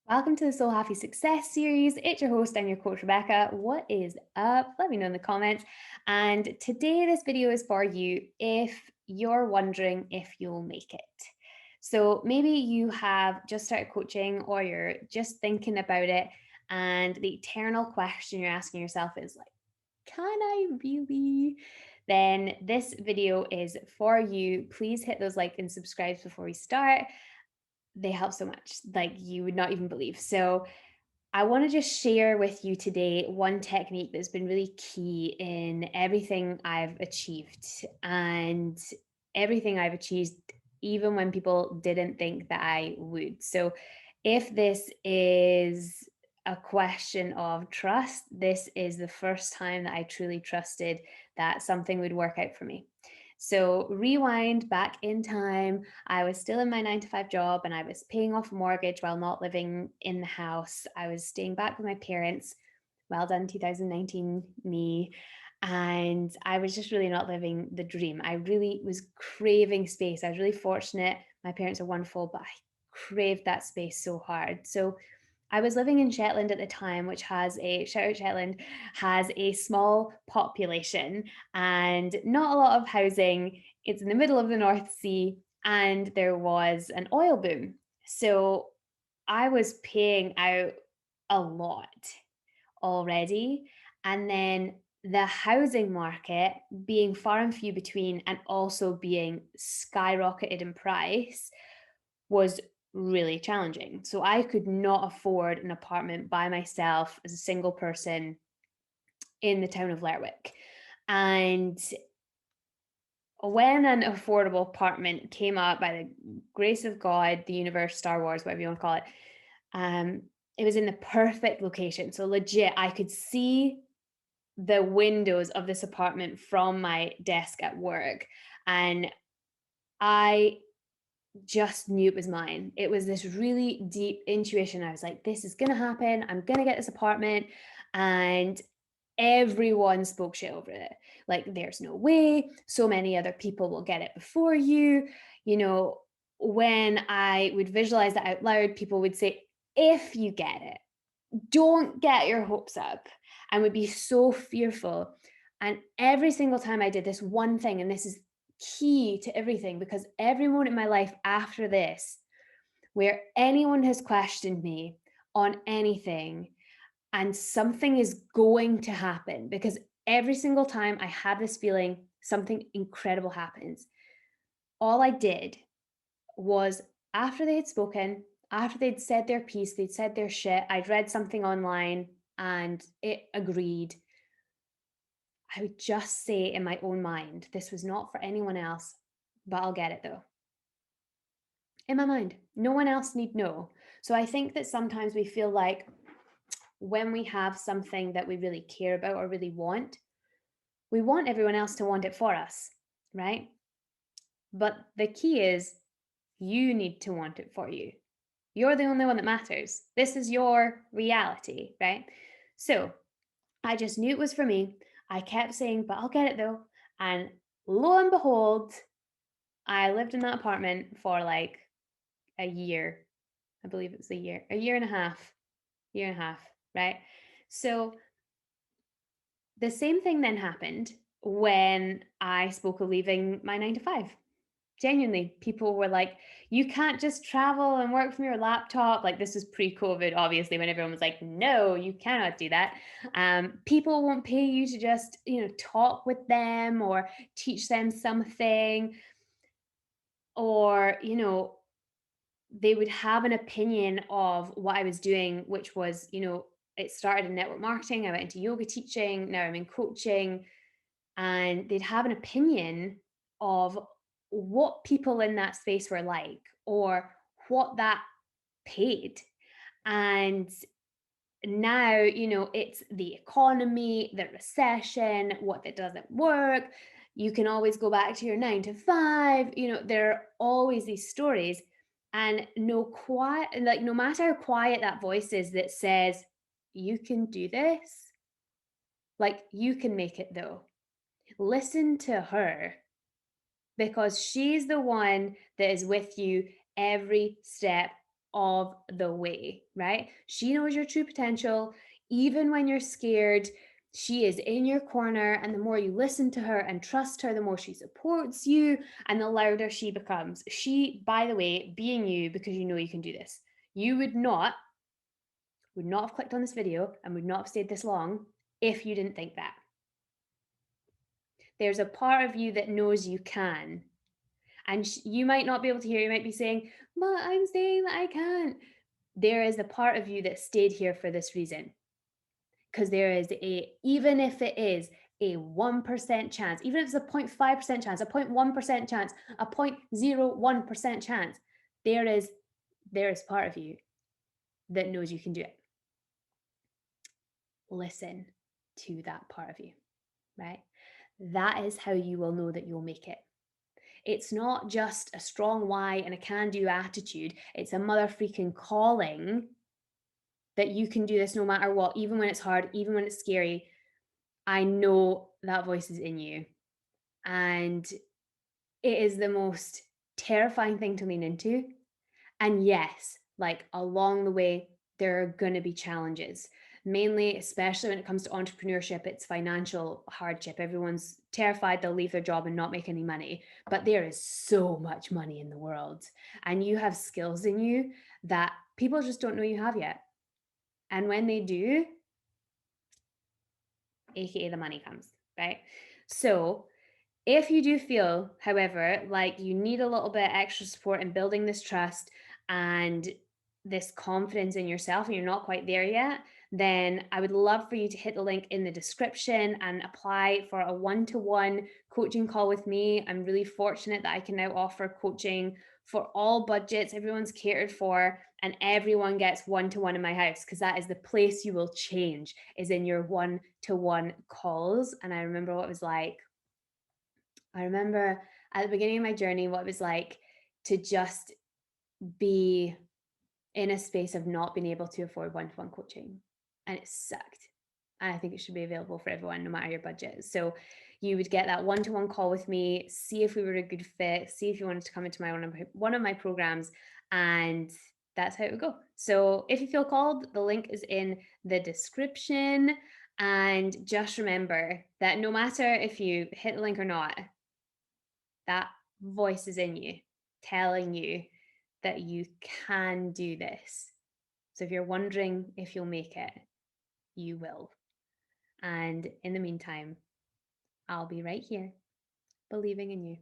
Welcome to the Soul Happy Success series. It's your host and your coach, Rebecca. What is up? Let me know in the comments. And today, this video is for you if you're wondering if you'll make it. So maybe you have just started coaching or you're just thinking about it, and the eternal question you're asking yourself is like, can I really? Then this video is for you. Please hit those like and subscribes before we start. They help so much, like you would not even believe. So I want to just share with you today one technique that's been really key in everything I've achieved and everything I've achieved, even when people didn't think that I would. So, if this is a question of trust, this is the first time that I truly trusted that something would work out for me. So, rewind back in time. I was still in my 9 to 5 job and I was paying off a mortgage while not living in the house. I was staying back with my parents. Well done, 2019 me. And I was just really not living the dream. I really was craving space. I was really fortunate. My parents are wonderful, but I craved that space so hard. So I was living in Shetland at the time, which has a shout out Shetland, has a small population and not a lot of housing. It's in the middle of the North Sea, and there was an oil boom. So I was paying out a lot already. And then the housing market being far and few between and also being skyrocketed in price was really challenging. So I could not afford an apartment by myself as a single person in the town of Lerwick. And when an affordable apartment came up by the grace of God, the universe, Star Wars, whatever you want to call it, um, it was in the perfect location. So legit, I could see the windows of this apartment from my desk at work. And I just knew it was mine. It was this really deep intuition. I was like, this is going to happen. I'm going to get this apartment. And everyone spoke shit over it. Like, there's no way. So many other people will get it before you. You know, when I would visualize that out loud, people would say, if you get it, don't get your hopes up, and would be so fearful. And every single time I did this one thing, and this is key to everything, because every moment in my life after this, where anyone has questioned me on anything and something is going to happen, because every single time I have this feeling something incredible happens, all I did was, after they had spoken, after they'd said their piece, they'd said their shit, I'd read something online and it agreed, I would just say in my own mind, this was not for anyone else, but I'll get it though. In my mind, no one else need know. So I think that sometimes we feel like when we have something that we really care about or really want, we want everyone else to want it for us, right? But the key is you need to want it for you. You're the only one that matters. This is your reality, right? So I just knew it was for me. I kept saying, but I'll get it though. And lo and behold, I lived in that apartment for like a year. I believe it was a year and a half, year and a half, right? So the same thing then happened when I spoke of leaving my 9 to 5. Genuinely, people were like, you can't just travel and work from your laptop. Like, this was pre-COVID, obviously, when everyone was like, no, you cannot do that. People won't pay you to just, talk with them or teach them something, or, they would have an opinion of what I was doing, which was, it started in network marketing. I went into yoga teaching. Now I'm in coaching, and they'd have an opinion of what people in that space were like or what that paid. And now, it's the economy, the recession, what that doesn't work. You can always go back to your 9 to 5. There are always these stories. And no matter how quiet that voice is that says, you can do this, like, you can make it though. Listen to her, because she's the one that is with you every step of the way, right? She knows your true potential. Even when you're scared, she is in your corner. And the more you listen to her and trust her, the more she supports you and the louder she becomes. She, by the way, being you because you know you can do this. You would not have clicked on this video and would not have stayed this long if you didn't think that. There's a part of you that knows you can. And you might not be able to hear, you might be saying, but I'm saying that I can't. There is a part of you that stayed here for this reason. Because there is even if it is a 1% chance, even if it's a 0.5% chance, a 0.1% chance, a 0.01% chance, there is part of you that knows you can do it. Listen to that part of you, right? That is how you will know that you'll make it. It's not just a strong why and a can-do attitude. It's a mother freaking calling that you can do this no matter what, even when it's hard, even when it's scary. I know that voice is in you. And it is the most terrifying thing to lean into. And yes, like along the way, there are going to be challenges. Mainly, especially when it comes to entrepreneurship, it's financial hardship. Everyone's terrified they'll leave their job and not make any money. But there is so much money in the world. And you have skills in you that people just don't know you have yet. And when they do, AKA the money comes, right? So if you do feel, however, like you need a little bit extra support in building this trust and this confidence in yourself, and you're not quite there yet, then I would love for you to hit the link in the description and apply for a one-to-one coaching call with me. I'm really fortunate that I can now offer coaching for all budgets. Everyone's catered for, and everyone gets one-to-one in my house, because that is the place you will change, is in your one-to-one calls. And I remember what it was like. I remember at the beginning of my journey what it was like to just be in a space of not being able to afford one-to-one coaching. And it sucked. And I think it should be available for everyone, no matter your budget. So you would get that one-to-one call with me, see if we were a good fit, see if you wanted to come into one of my programs, and that's how it would go. So if you feel called, the link is in the description. And just remember that no matter if you hit the link or not, that voice is in you telling you that you can do this. So if you're wondering if you'll make it, you will. And in the meantime, I'll be right here, believing in you.